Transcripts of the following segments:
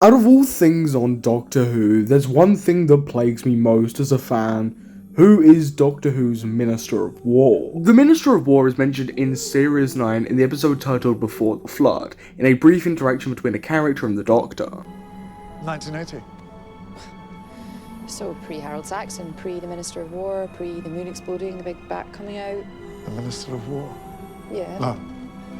Out of all things on Doctor Who, there's one thing that plagues me most as a fan. Who is Doctor Who's Minister of War? The Minister of War is mentioned in Series 9 in the episode titled Before the Flood, in a brief interaction between a character and the Doctor. 1980. So pre-Harold Saxon, pre the Minister of War, pre the moon exploding, the big bat coming out. The Minister of War? Yeah. No,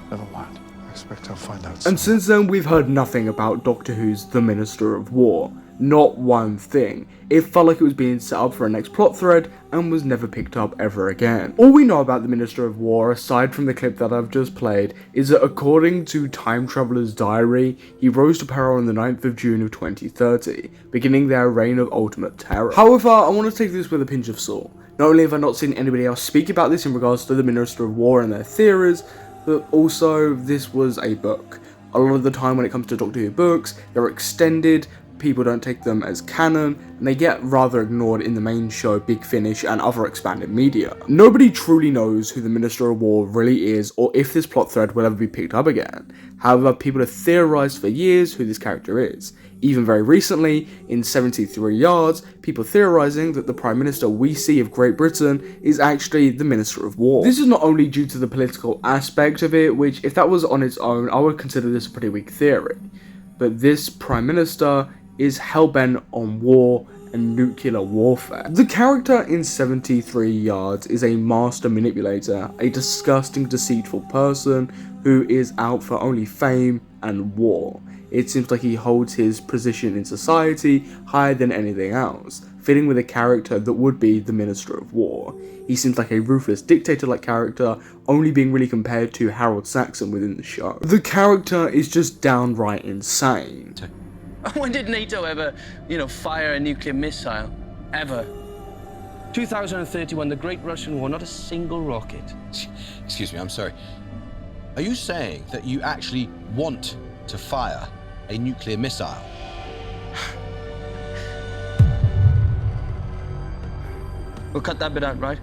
never mind. I expect I'll find out soon. And since then, we've heard nothing about Doctor Who's The Minister of War. Not one thing. It felt like it was being set up for a next plot thread and was never picked up ever again. All we know about the Minister of War, aside from the clip that I've just played, is that according to Time Traveler's diary, he rose to power on the 9th of June of 2030, beginning their reign of ultimate terror. However, I want to take this with a pinch of salt. Not only have I not seen anybody else speak about this in regards to the Minister of War and their theories, but also this was a book. A lot of the time when it comes to Doctor Who books, they're extended, people don't take them as canon, and they get rather ignored in the main show, Big Finish, and other expanded media. Nobody truly knows who the Minister of War really is, or if this plot thread will ever be picked up again. However, people have theorised for years who this character is. Even very recently, in 73 Yards, people theorising that the Prime Minister we see of Great Britain is actually the Minister of War. This is not only due to the political aspect of it, which if that was on its own, I would consider this a pretty weak theory. But this Prime Minister is hellbent on war and nuclear warfare. The character in 73 Yards is a master manipulator, a disgusting, deceitful person who is out for only fame and war. It seems like he holds his position in society higher than anything else, fitting with a character that would be the Minister of War. He seems like a ruthless dictator-like character, only being really compared to Harold Saxon within the show. The character is just downright insane. When did NATO ever, fire a nuclear missile? Ever? 2031, the Great Russian War, not a single rocket. Excuse me, I'm sorry. Are you saying that you actually want to fire a nuclear missile? We'll cut that bit out, right?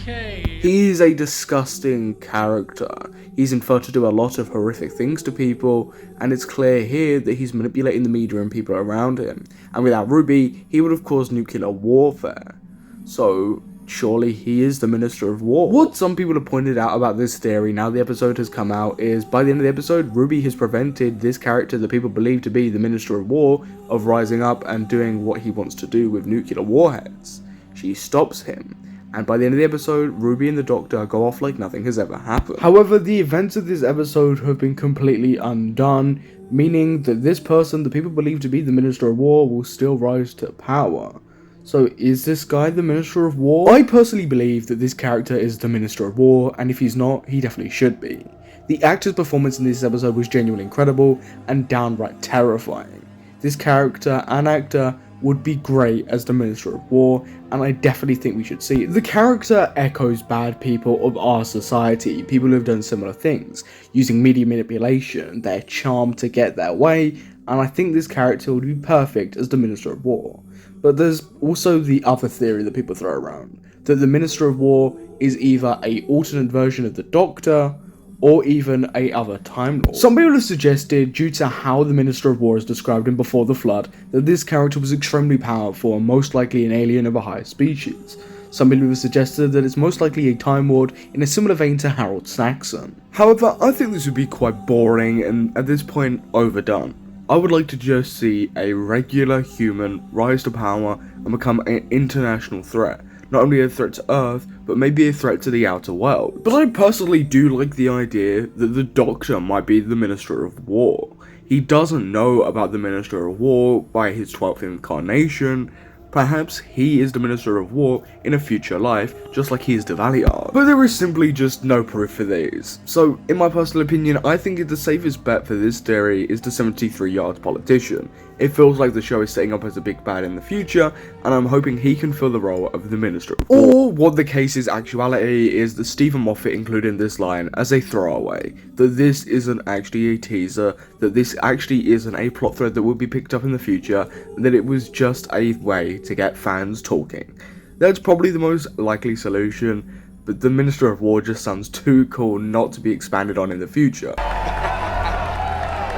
Okay. He is a disgusting character. He's inferred to do a lot of horrific things to people, and it's clear here that he's manipulating the media and people around him. And without Ruby, he would have caused nuclear warfare. So, surely he is the Minister of War. What some people have pointed out about this theory now the episode has come out is, by the end of the episode, Ruby has prevented this character that people believe to be the Minister of War of rising up and doing what he wants to do with nuclear warheads. She stops him. And by the end of the episode, Ruby and the Doctor go off like nothing has ever happened. However, the events of this episode have been completely undone, meaning that this person that people believe to be the Minister of War will still rise to power. So is this guy the Minister of War? I personally believe that this character is the Minister of War, and if he's not, he definitely should be. The actor's performance in this episode was genuinely incredible and downright terrifying. This character and actor would be great as the Minister of War, and I definitely think we should see it. The character echoes bad people of our society, people who have done similar things, using media manipulation, their charm to get their way, and I think this character would be perfect as the Minister of War. But there's also the other theory that people throw around, that the Minister of War is either an alternate version of the Doctor, or even a other Time Lord. Some people have suggested, due to how the Minister of War is described in Before the Flood, that this character was extremely powerful and most likely an alien of a higher species. Some people have suggested that it's most likely a Time Lord in a similar vein to Harold Saxon. However, I think this would be quite boring and at this point overdone. I would like to just see a regular human rise to power and become an international threat. Not only a threat to Earth, but maybe a threat to the outer world. But I personally do like the idea that the Doctor might be the Minister of War. He doesn't know about the Minister of War by his 12th incarnation. Perhaps he is the Minister of War in a future life, just like he is the Valiard. But there is simply just no proof for these. So, in my personal opinion, I think the safest bet for this theory is the 73 Yards politician. It feels like the show is setting up as a big bad in the future, and I'm hoping he can fill the role of the Minister of War. Or what the case's actuality is that Stephen Moffat included this line as a throwaway, that this isn't actually a teaser, that this actually isn't a plot thread that will be picked up in the future, and that it was just a way to get fans talking. That's probably the most likely solution, but the Minister of War just sounds too cool not to be expanded on in the future.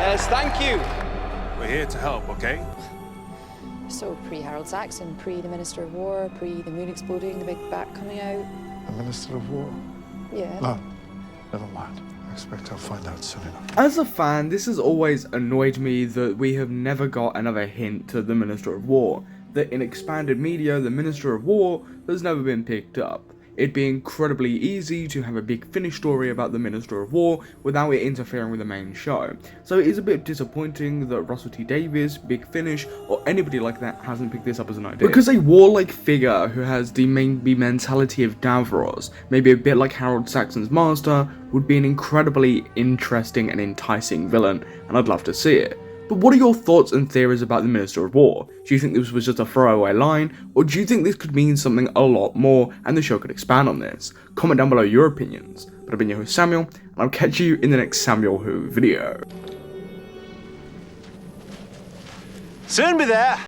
Yes, thank you. We're here to help, okay? So pre-Harold Saxon, pre the Minister of War, pre the moon exploding, the big bat coming out. The Minister of War? Yeah. No, never mind. I expect I'll find out soon enough. As a fan, this has always annoyed me that we have never got another hint to the Minister of War, that in expanded media, the Minister of War has never been picked up. It'd be incredibly easy to have a Big Finish story about the Minister of War without it interfering with the main show, so it is a bit disappointing that Russell T Davies, Big Finish, or anybody like that hasn't picked this up as an idea. Because a warlike figure who has the mentality of Davros, maybe a bit like Harold Saxon's master, would be an incredibly interesting and enticing villain, and I'd love to see it. But what are your thoughts and theories about the Minister of War? Do you think this was just a throwaway line, or do you think this could mean something a lot more and the show could expand on this? Comment down below your opinions. But I've been your host Samuel, and I'll catch you in the next Samuel Who video. Soon be there.